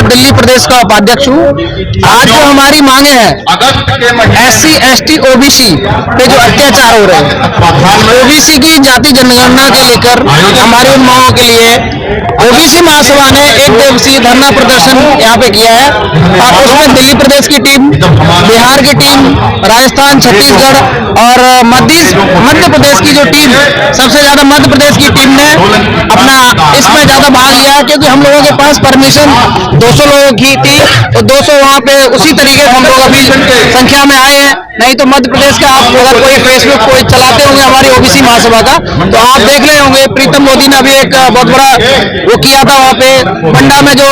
दिल्ली प्रदेश का उपाध्यक्ष हूँ। आज जो हमारी मांगे हैं SC ST OBC पे जो अत्याचार हो रहे हैं, OBC की जाति जनगणना के लेकर हमारी उन मांगों के लिए OBC महासभा ने एक दिवसीय धरना प्रदर्शन यहाँ पे किया है और उसमें दिल्ली प्रदेश की टीम, बिहार की टीम, राजस्थान, छत्तीसगढ़ और मध्य प्रदेश की जो टीम, सबसे ज्यादा मध्य प्रदेश की टीम ने अपना इसमें ज्यादा भाग लिया है, क्योंकि हम लोगों के पास परमिशन 200 लोगों की थी, तो 200 वहाँ पे उसी तरीके से हम लोग अभी संख्या में आए हैं। नहीं तो मध्य प्रदेश का आप अगर कोई फेसबुक कोई चलाते होंगे हमारी OBC महासभा का, तो आप देख रहे होंगे प्रीतम मोदी ने अभी एक बहुत बड़ा वो किया था, वहाँ पे बंडा में जो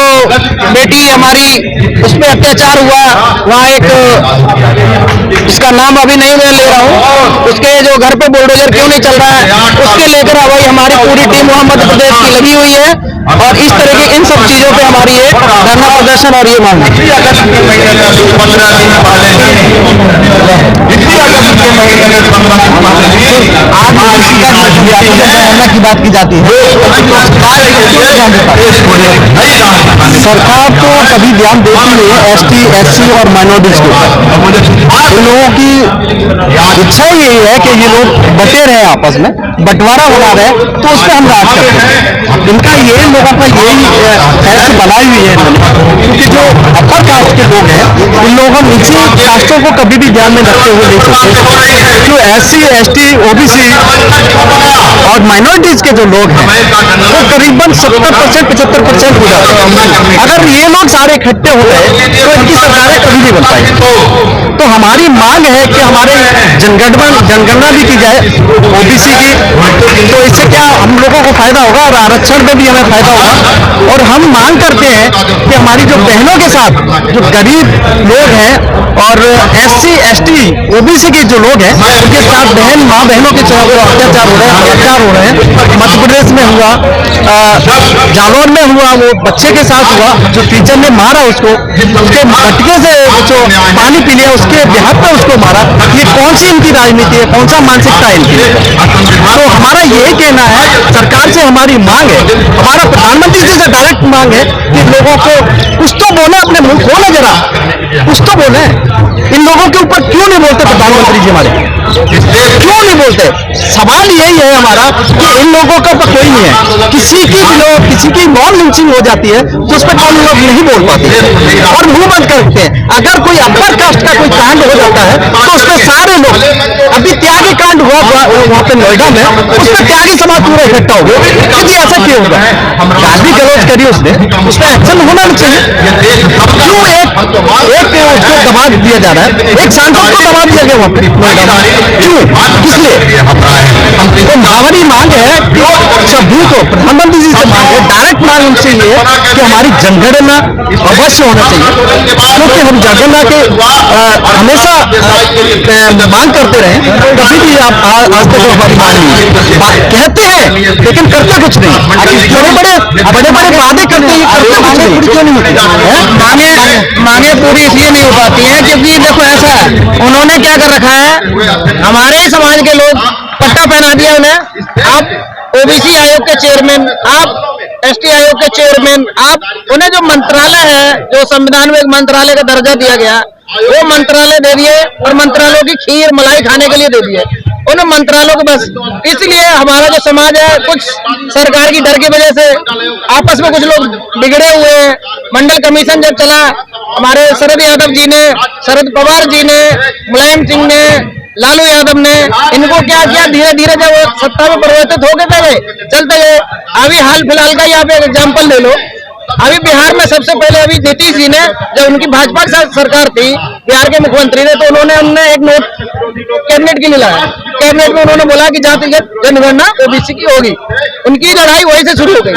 बेटी हमारी उस पर अत्याचार हुआ, वहाँ एक इसका नाम अभी नहीं मैं ले रहा हूँ, उसके जो घर पे बुलडोजर क्यों नहीं चल रहा है, उसके लेकर भाई हमारी पूरी टीम वहाँ मध्य प्रदेश की लगी हुई है और इस तरह की इन सब चीजों पे हमारी एक धरना प्रदर्शन और ये मांग की बात की जाती है। सरकार तो कभी ध्यान देती नहीं है ST SC और माइनॉरिटीज के ऊपर। इन लोगों की इच्छा यही है कि ये लोग बटे रहे, आपस में बंटवारा बना रहे, तो उस पर हम राज करते हैं। इनका ये लोगों का यही ऐसी बनाई हुई है इन्होंने, क्योंकि जो अपर कास्ट के लोग हैं इन लोगों को नीचे कास्टों को कभी भी ध्यान में रखते हुए नहीं चलते। जो SC ST OBC और माइनॉरिटीज के जो लोग हैं वो करीबन 70% 75% हो जाते हैं। अगर ये लोग सारे इकट्ठे हो गए तो इनकी सरकारें कभी नहीं बन पाएंगी। तो हमारी मांग है कि हमारे जनगणना भी की जाए OBC की, तो इससे क्या हम लोगों को फायदा होगा और आरक्षण में भी हमें फायदा होगा। और हम मांग करते हैं कि हमारी जो बहनों के साथ जो गरीब लोग हैं और SC ST OBC के जो लोग हैं उनके साथ माँ बहनों के अत्याचार हो रहे हैं, बलात्कार हो रहे हैं। मध्य प्रदेश में हुआ, जालौर में हुआ, वो बच्चे के साथ हुआ, जो टीचर ने मारा उसको, उसके मटके से जो पानी पी लिया उसके देहात में उसको मारा। ये कौन सी इनकी राजनीति है, कौन सा मानसिकता है इनकी। तो हमारा यही कहना है, सरकार से हमारी मांग है, हमारा प्रधानमंत्री जी से डायरेक्ट मांग है कि लोगों को कुछ तो बोले, अपने मुंह खोले जरा, कुछ तो बोले। इन लोगों के ऊपर क्यों नहीं बोलते प्रधानमंत्री जी हमारे, क्यों नहीं बोलते? सवाल यही है हमारा कि इन लोगों का तो कोई नहीं है। किसी की मॉब लिंचिंग हो जाती है तो उस पर कौन लोग नहीं बोल पाते और मुंह बंद करते हैं। अगर कोई अपर कास्ट का कोई कांड हो जाता है तो उसमें सारे लोग, अभी त्यागी कांड हुआ वहाँ पे नोएडा में, उस पर त्यागी समाज पूरा इकट्ठा हो गया। क्योंकि ऐसा क्यों होगा? गाली गलौज करी उसने, उस पर एक्शन होना नहीं चाहिए। क्यों एक उसको दबा दिया जा रहा है, एक सांसद को दबा दिया गया वहाँ पे नोएडा में, क्यों, किस लिए? तो हमारी मांग है कि सबूत हो, प्रधानमंत्री जी से मांग है, डायरेक्ट मांग उनसे ये है कि हमारी जनगणना अवश्य होना चाहिए, क्योंकि हम जनगणना के हमेशा मांग करते रहे, कभी भी आप आज तक हमारी मांग नहीं कहते हैं लेकिन करते कुछ नहीं। बड़े बड़े वादे करते हैं, करते कुछ नहीं, क्यों नहीं होती? मांगे पूरी इसलिए नहीं हो पाती है क्योंकि देखो ऐसा है, उन्होंने क्या कर रखा है, हमारे ही समाज के लोग पट्टा पहना दिया उन्हें। आप OBC आयोग के चेयरमैन, आप ST आयोग के चेयरमैन, आप उन्हें जो मंत्रालय है, जो संविधान में एक मंत्रालय का दर्जा दिया गया, वो मंत्रालय दे दिए और मंत्रालयों की खीर मलाई खाने के लिए दे दिए उन मंत्रालयों को। बस इसलिए हमारा जो समाज है कुछ सरकार की डर की वजह से आपस में कुछ लोग बिगड़े हुए हैं। मंडल कमीशन जब चला, हमारे शरद यादव जी ने, शरद पवार जी ने, मुलायम सिंह ने, लालू यादव ने, इनको क्या किया, धीरे धीरे जब सत्ता में परिवर्तित हो गए चलते गए। अभी हाल फिलहाल का यहाँ पे एग्जाम्पल ले लो, अभी बिहार में सबसे पहले अभी नीतीश जी ने, जब उनकी भाजपा सरकार थी, बिहार के मुख्यमंत्री ने, तो उन्होंने एक नोट कैबिनेट के लिए लाया। कैबिनेट में उन्होंने बोला कि जातिगत जनगणना OBC की होगी। उनकी लड़ाई वहीं से शुरू हो गई।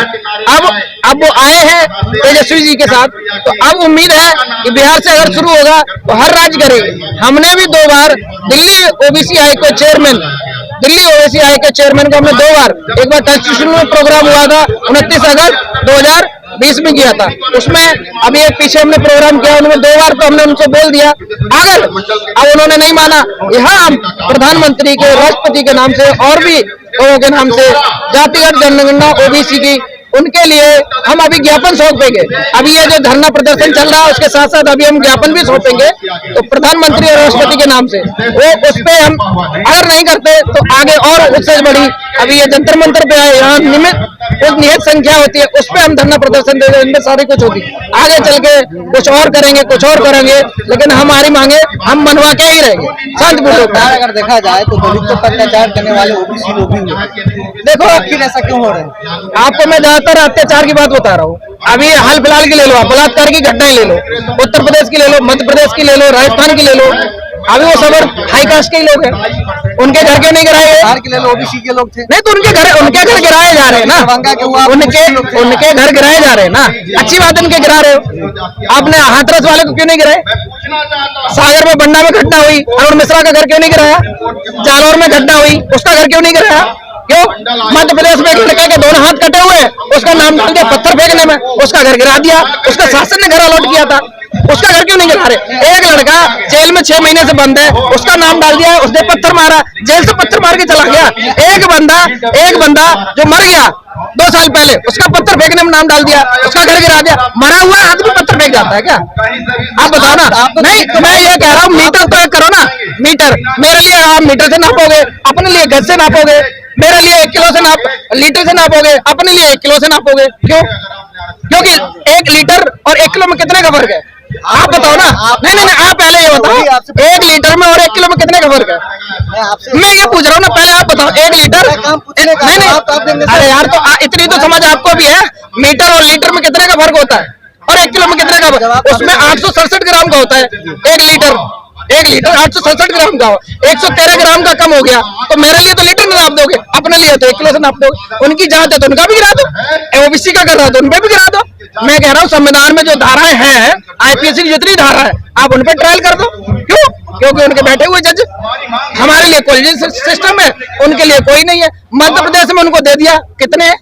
अब वो आए हैं तेजस्वी जी के साथ, तो अब उम्मीद है कि बिहार से अगर शुरू होगा तो हर राज्य करेंगे। हमने भी 2 बार दिल्ली OBC आयोग के चेयरमैन, दिल्ली OBC आयोग के चेयरमैन को हमने 2 बार, एक बार तक्षशिला में प्रोग्राम हुआ था 29 अगस्त 2020 में किया था, उसमें अभी एक पीछे हमने प्रोग्राम किया, उन्होंने 2 बार तो हमने उनसे बोल दिया, अगर अब उन्होंने नहीं माना, यहाँ हम प्रधानमंत्री के, राष्ट्रपति के नाम से और भी लोगों के नाम से जातिगत जनगणना OBC की उनके लिए हम अभी ज्ञापन सौंपेंगे। अभी ये जो धरना प्रदर्शन चल रहा है उसके साथ साथ अभी हम ज्ञापन भी सौंपेंगे तो प्रधानमंत्री और राष्ट्रपति के नाम से, वो उस पे हम अगर नहीं करते तो आगे और उससे बड़ी, अभी ये जंतर मंतर पे आए, यहाँ नियत संख्या होती है, उस पे हम धरना प्रदर्शन दे देंगे, इनमें सारी कुछ होती। आगे चल के कुछ और करेंगे, लेकिन हमारी मांगे हम मनवा के ही रहेंगे शांतिपूर्वक। अगर देखा जाए तो दलितों पर अत्याचार करने वाले ओबीसी लोग भी हुए, देखो आखिर ऐसा क्यों हो रहा है? आपको मैं ज्यादातर अत्याचार की बात बता रहा हूँ। अभी हाल फिलहाल की ले लो, बलात्कार की घटनाएं ले लो, उत्तर प्रदेश की ले लो, मध्य प्रदेश की ले लो, राजस्थान की ले लो। अभी वो सब हाई कास्ट के ही लोग हैं, उनके घर क्यों नहीं गिराए गए? बिहार के ले लो, ओबीसी के लोग थे। नहीं तो उनके घर गिराए जा रहे हैं ना, उनके घर गिराए जा रहे हैं ना। अच्छी बात है, उनके गिरा रहे हो। आपने हाथरस वाले को क्यों नहीं गिराए? सागर में बंडा में घटना हुई, अरुण मिश्रा का घर क्यों नहीं गिराया? जालौर में घटना हुई, उसका घर क्यों नहीं गिराया? क्यों? मध्य प्रदेश में एक लड़के के दोनों हाथ कटे हुए, उसका नाम डाल दिया पत्थर फेंकने में, उसका घर गिरा दिया। उसका शासन ने घर अलॉट किया था, उसका घर क्यों नहीं गिरा रहे? एक लड़का जेल में 6 महीने से बंद है, उसका नाम डाल दिया, उसने पत्थर मारा, जेल से पत्थर मार के चला गया। एक बंदा जो मर गया 2 साल पहले, उसका पत्थर फेंकने में नाम डाल दिया, उसका घर गिरा दिया। मरा हुआ आदमी पत्थर फेंक जाता है क्या? आप बताओ ना। नहीं तो मैं ये कह रहा हूँ, मीटर प्रयोग करो ना। मीटर मेरे लिए आप मीटर से नापोगे, अपने लिए गज से नापोगे। मेरे लिए 1 किलो से लीटर से नापोगे, अपने लिए 1 किलो से नापोगे। क्यों? क्योंकि 1 लीटर और 1 किलो में कितने का फर्क है? आप बताओ ना। नहीं, आप पहले ये बताओ, 1 लीटर में और 1 किलो में कितने का फर्क है? मैं ये पूछ रहा हूँ ना, पहले आप बताओ। 1 लीटर नहीं, अरे यार तो इतनी तो समझ आपको भी है, मीटर और लीटर में कितने का फर्क होता है और 1 किलो में कितने का? उसमें 867 ग्राम का होता है 1 लीटर। 867 ग्राम का, 113 ग्राम का कम हो गया। तो मेरे लिए तो लीटर में नाप दोगे, अपने लिए तो 1 किलो से नाप दोगे। उनकी जांच है तो उनका भी गिरा दो, ओबीसी का कर रहा है तो उनपे भी गिरा दो। मैं कह रहा हूँ संविधान में जो धाराएं हैं, आईपीसी की जितनी धारा है, आप उन पर ट्रायल कर दो। क्यों? क्योंकि उनके बैठे हुए जज, हमारे लिए कोई सिस्टम है, उनके लिए कोई नहीं है। मध्य प्रदेश में उनको दे दिया, कितने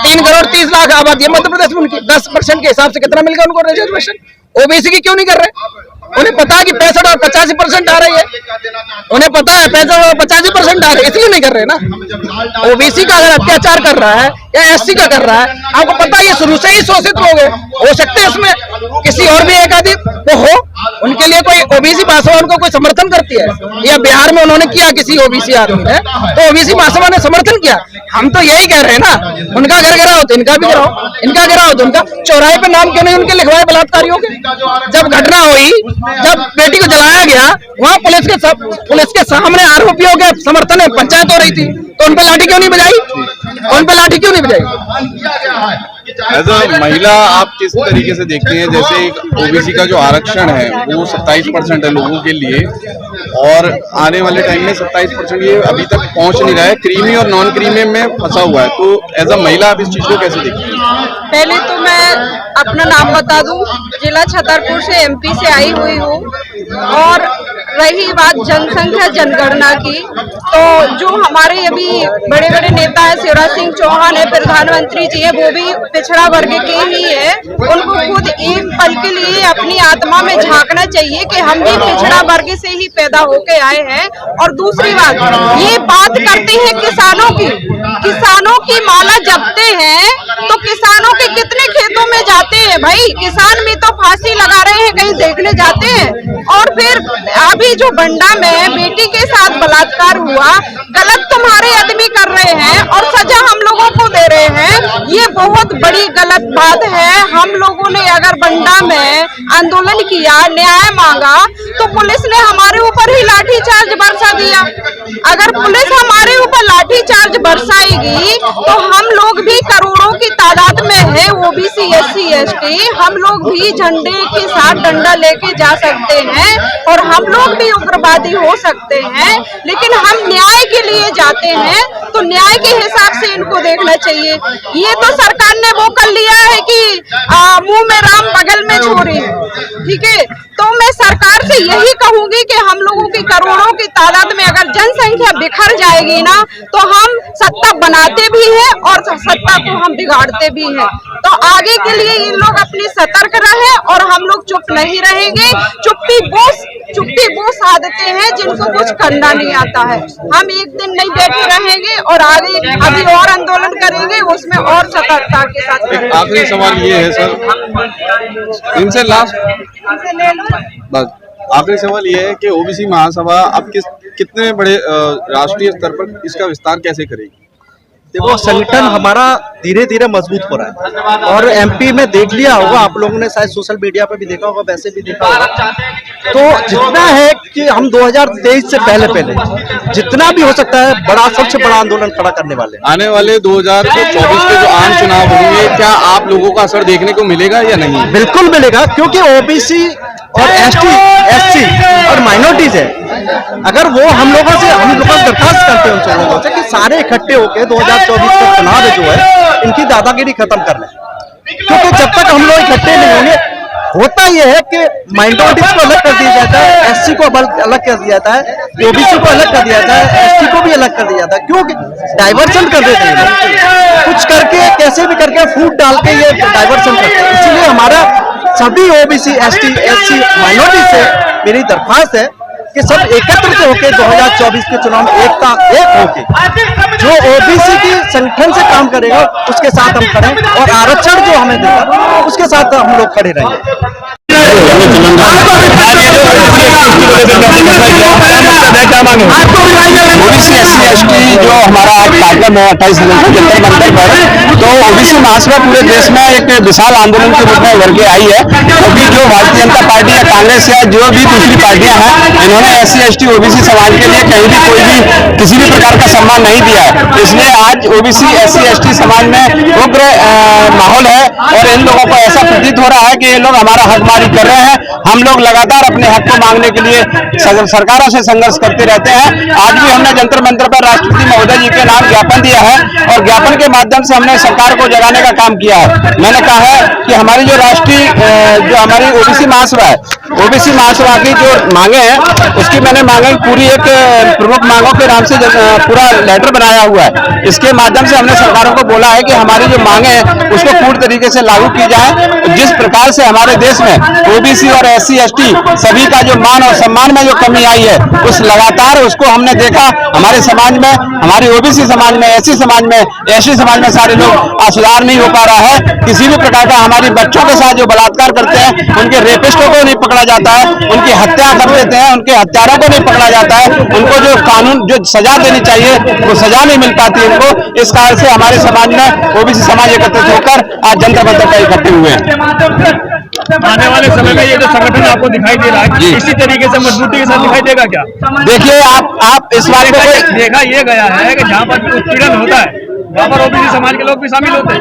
3 करोड़ 30 लाख आबादी है मध्य प्रदेश में, उनकी 10% के हिसाब से कितना मिल गया उनको रिजर्वेशन? ओबीसी की क्यों नहीं कर रहे? उन्हें पता है कि 65 और 85% आ रही है, उन्हें पता है 65 और 85% आ रही है, इसलिए नहीं कर रहे ना। ओबीसी का अगर अत्याचार कर रहा है या एससी का कर रहा है, आपको पता है ये शुरू से ही शोषित लोग हैं। हो सकते हैं इसमें किसी और भी एक आदि वो हो, उनके लिए कोई ओबीसी पासवान उनको कोई समर्थन करती है, या बिहार में उन्होंने किया किसी ओबीसी आदमी ने, तो ओबीसी पासवान ने समर्थन किया। हम तो यही कह रहे हैं ना, उनका घर गिराओ तो इनका भी गिराओ, इनका गिराओ तो उनका। चौराहे पे नाम क्यों नहीं उनके लिखवाए बलात्कारियों के? जब घटना हुई, जब बेटी को जलाया गया, वहाँ पुलिस के सामने आरोपियों के समर्थन में पंचायत हो रही थी, तो उन पर लाठी क्यों नहीं बजाई? उन पर लाठी क्यों नहीं बजाई? एज अ महिला आप किस तरीके से देखते हैं, जैसे ओबीसी का जो आरक्षण है वो 27% है लोगों के लिए, और आने वाले टाइम में 27% ये अभी तक पहुंच नहीं रहा है, क्रीमी और नॉन क्रीमी में फंसा हुआ है। तो एज अ महिला आप इस चीज को कैसे देखती हैं? पहले तो मैं अपना नाम बता दूं, जिला छतरपुर से एमपी से आई हुई हूँ। और रही बात जनसंख्या जनगणना की, तो जो हमारे अभी बड़े बड़े नेता है, शिवराज सिंह चौहान है, प्रधानमंत्री जी है, वो भी पिछड़ा वर्ग के ही है। उनको खुद एक पल के लिए अपनी आत्मा में झांकना चाहिए कि हम भी पिछड़ा वर्ग से ही पैदा होके आए हैं। और दूसरी बात, ये बात करते हैं किसानों की माला जपते हैं, तो किसानों के कितने खेतों में जाते हैं भाई? किसान भी तो फांसी लगा रहे हैं, कहीं देखने जाते हैं। और फिर अभी जो बंडा में बेटी के साथ बलात्कार हुआ, गलत तुम्हारे आदमी कर रहे हैं और सजा हम लोगों को दे रहे हैं, ये बहुत बड़ी गलत बात है। हम लोगों ने अगर बंडा में आंदोलन किया, न्याय मांगा, तो पुलिस ने हमारे ऊपर ही लाठीचार्ज बरसा दिया। अगर पुलिस हमारे ऊपर लाठीचार्ज बरसाएगी तो हम लोग भी करोड़ों की तादाद में है, ओबीसी एससी एसटी, हम लोग भी झंडे के साथ डंडा लेके जा सकते हैं और हम लोग भी उग्रवादी हो सकते हैं। लेकिन हम न्याय के लिए जाते हैं तो न्याय के हिसाब से इनको देखना चाहिए। ये तो सरकार ने वो कर लिया है कि मुंह में राम बगल में छोरी, ठीक है। तो मैं सरकार से यही कहूंगी कि हम लोगों की करोड़ों की तादाद में अगर जन जनसंख्या बिखर जाएगी ना तो हम सत्ता बनाते भी हैं और सत्ता को हम बिगाड़ते भी हैं। तो आगे के लिए इन लोग अपनी सतर्क रहे और हम लोग चुप नहीं रहेंगे। चुप्पी वो साधते हैं जिनको कुछ करना नहीं आता है। हम एक दिन नहीं बैठे रहेंगे और आगे अभी और आंदोलन करेंगे, उसमें और सतर्कता के साथ। आखिरी सवाल ये है सर, इनसे लास्ट बस आखिरी सवाल ये है कि ओबीसी महासभा अब कितने बड़े राष्ट्रीय स्तर पर इसका विस्तार कैसे करेगी? देखो, संगठन हमारा धीरे धीरे मजबूत हो रहा है और एमपी में देख लिया होगा, आप लोगों ने शायद सोशल मीडिया पे भी देखा होगा, वैसे भी देखा होगा। तो जितना है कि हम 2023 से पहले जितना भी हो सकता है बड़ा, सबसे बड़ा आंदोलन खड़ा करने वाले। आने वाले 2024 के जो आम चुनाव होंगे, क्या आप लोगों का असर देखने को मिलेगा या नहीं? बिल्कुल मिलेगा, क्योंकि ओबीसी और एसटी, एससी और माइनॉरिटीज है। अगर वो हम लोग दरखास्त करते हैं उन लोगों से कि सारे इकट्ठे होकर 2024 का चुनाव जो है इनकी दादागिरी खत्म कर लें, क्योंकि जब तक हम लोग इकट्ठे नहीं होंगे, होता यह है कि माइनॉरिटीज को अलग कर दिया जाता है, एससी को अलग कर दिया जाता है, ओबीसी को अलग कर दिया जाता है, एसटी को भी अलग कर दिया जाता है। क्योंकि डाइवर्सन कर देते हैं, कुछ करके कैसे भी करके फूट डाल के ये डाइवर्सन करते हैं। इसीलिए हमारा सभी ओबीसी, एसटी, एससी, माइनॉरिटी से मेरी दरख्वास्त है कि सब एकत्र होकर 2024 के चुनाव में एक होके जो ओबीसी की संगठन से काम करेगा उसके साथ हम खड़े, और आरक्षण जो हमें देगा उसके साथ हम लोग खड़े रहेंगे। ओबीसी एससी एसटी जो हमारा आज कार्यक्रम है 28 नवंबर जंतर मंतर पर, तो ओबीसी महासभा पूरे देश में एक विशाल आंदोलन के रूप में उभर के आई है, क्योंकि जो भारतीय जनता पार्टी या कांग्रेस या जो भी दूसरी पार्टियां हैं, इन्होंने एससी एसटी ओबीसी समाज के लिए कहीं भी कोई भी किसी भी प्रकार का सम्मान नहीं दिया है। इसलिए आज ओबीसी एससी एसटी समाज में उग्र माहौल है और इन लोगों को ऐसा प्रतीत हो रहा है कि ये लोग हमारा हकमारी कर रहे हैं। हम लोग लगातार अपने हक को मांगने के लिए सरकारों से संघर्ष करते रहते हैं। आज भी हमने जंतर मंतर पर राष्ट्रपति महोदय जी के नाम ज्ञापन दिया है और ज्ञापन के माध्यम से हमने सरकार को जगाने का काम किया है। मैंने कहा है कि हमारी जो राष्ट्रीय जो हमारी ओबीसी महासभा है, ओबीसी महासभा की जो मांगे हैं उसकी मैंने मांगे पूरी एक प्रमुख मांगों के नाम से पूरा लेटर बनाया हुआ है। इसके माध्यम से हमने सरकारों को बोला है कि हमारी जो मांगे हैं उसको पूर्ण तरीके से लागू की जाए। जिस प्रकार से हमारे देश में ओबीसी और एससी एसटी सभी का जो मान और सम्मान में जो कमी आई है, उस लगातार उसको हमने देखा हमारे समाज में, हमारी ओबीसी समाज में, एससी समाज में, एसटी समाज में सारे लोग सुधार नहीं हो पा रहा है। किसी भी प्रकार का हमारी बच्चों के साथ जो बलात्कार करते हैं, उनके रेपिस्टों को नहीं पकड़ा जाता है, उनकी हत्या कर देते हैं, उनके हत्यारों को नहीं पकड़ा जाता है, उनको जो कानून जो सजा देनी चाहिए वो सजा नहीं मिल पाती उनको। इस कारण से हमारे समाज में ओबीसी समाज एकत्रित होकर आज जंतर मंतर पर इकट्ठे हुए हैं। आने वाले समय में ये जो संगठन आपको दिखाई दे रहा है, इसी तरीके से मजबूती के साथ दिखाई देगा क्या? देखिए, आप इस बात को देखा ये गया है कि जहाँ पर उत्पीड़न होता है वहाँ पर ओबीसी समाज के लोग भी शामिल होते हैं।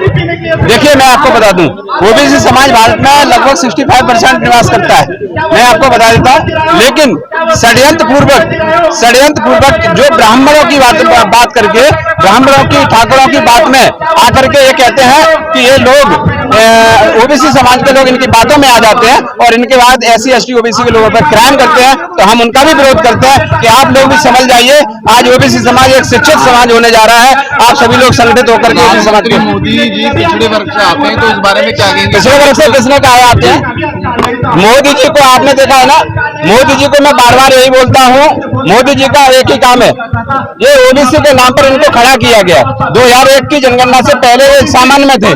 देखिए, मैं आपको बता दूं, ओबीसी समाज भारत में लगभग 65% निवास करता है, मैं आपको बता देता हूं। लेकिन षड्यंत्र पूर्वक जो ब्राह्मणों की बात करके, ब्राह्मणों की, ठाकुरों की बात में आकर के ये कहते हैं कि ये लोग ओबीसी समाज के लोग इनकी बातों में आ जाते हैं और इनके बाद एससी एसटी ओबीसी के लोगों पर क्राइम करते हैं। तो हम उनका भी विरोध करते हैं कि आप लोग भी समझ जाइए, आज ओबीसी समाज एक शिक्षित समाज होने जा रहा है। आप सभी लोग संगठित होकर के ओबीसी समाज को, मोदी जी पिछड़े वर्ग से आते हैं, तो इस बारे में क्या कहेंगे? पिछड़े वर्ग से किसने कहा आते हैं? मोदी जी को आपने देखा है ना, मोदी जी को मैं बार बार यही बोलता हूँ, मोदी जी का एक ही काम है, ये ओबीसी के नाम पर इनको खड़ा किया गया। 2001 की जनगणना से पहले ये सामान्य में थे,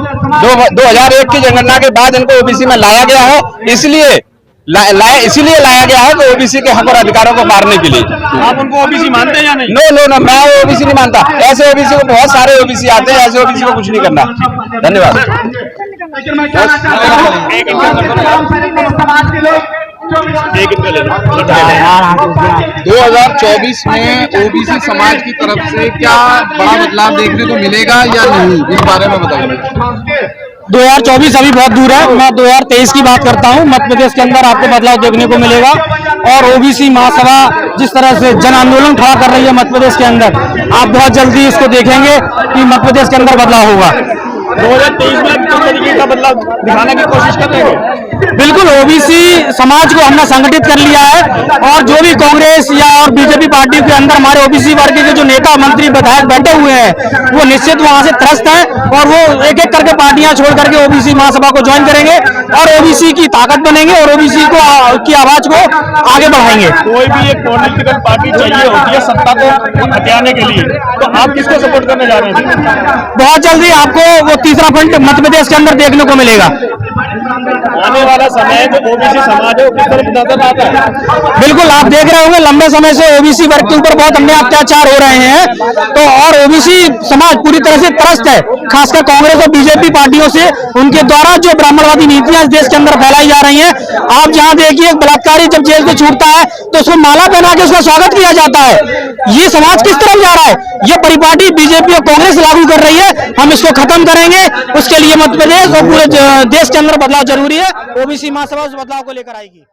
2001 की जनगणना के बाद इनको ओबीसी में लाया गया है। इसीलिए लाया गया है कि ओबीसी के हक और अधिकारों को मारने के लिए। आप उनको ओबीसी मानते हैं या नहीं? नो, मैं ओबीसी नहीं मानता। ऐसे ओबीसी को बहुत सारे ओबीसी आते हैं, ऐसे ओबीसी को कुछ नहीं करना। धन्यवाद। 2024 में ओबीसी समाज की तरफ से क्या बड़ा बदलाव देखने को मिलेगा या नहीं, इस बारे में बताइए। 2024 अभी बहुत दूर है, मैं 2023 की बात करता हूं। मध्य प्रदेश के अंदर आपको बदलाव देखने को मिलेगा और ओबीसी महासभा जिस तरह से जन आंदोलन खड़ा कर रही है मध्य प्रदेश के अंदर, आप बहुत जल्दी इसको देखेंगे कि मध्य प्रदेश के अंदर बदलाव होगा। 2023 में किस तरीके का बदलाव दिखाने की कोशिश कर रहे हैं? बिल्कुल, ओबीसी समाज को हमने संगठित कर लिया है और जो भी कांग्रेस या और बीजेपी पार्टी के अंदर हमारे ओबीसी वर्ग के जो नेता मंत्री विधायक बैठे हुए हैं वो निश्चित वहां से त्रस्त हैं और वो एक एक करके पार्टियां छोड़ करके ओबीसी महासभा को ज्वाइन करेंगे और ओबीसी की ताकत बनेंगे और ओबीसी को की आवाज को आगे बढ़ाएंगे। कोई भी एक पॉलिटिकल पार्टी चाहिए होती है सत्ता को हथियाने के लिए, तो आप किसको सपोर्ट करने जा रहे हैं? बहुत जल्दी आपको वो तीसरा फ्रंट मध्य प्रदेश के अंदर देखने को मिलेगा। आने वाला समय जो ओबीसी समाज है वो किस तरफ नजर आता है? बिल्कुल, आप देख रहे होंगे लंबे समय से ओबीसी वर्ग के ऊपर बहुत अन्याय अत्याचार हो रहे हैं, तो और ओबीसी समाज पूरी तरह से त्रस्त है, खासकर कांग्रेस और बीजेपी पार्टियों से। उनके द्वारा जो ब्राह्मणवादी नीतियां इस देश के अंदर फैलाई जा रही हैं, आप जहां देखिए एक बलात्कारी जब जेल से छूटता है तो उसको माला पहना के उसका स्वागत किया जाता है। ये समाज किस तरफ जा रहा है? ये परिपाटी बीजेपी और कांग्रेस लागू कर रही है। हम इसको खत्म करेंगे, उसके लिए मध्य प्रदेश और पूरे देश के अंदर बदलाव जरूरी है। ओबीसी महासभा उस बदलाव को लेकर आएगी।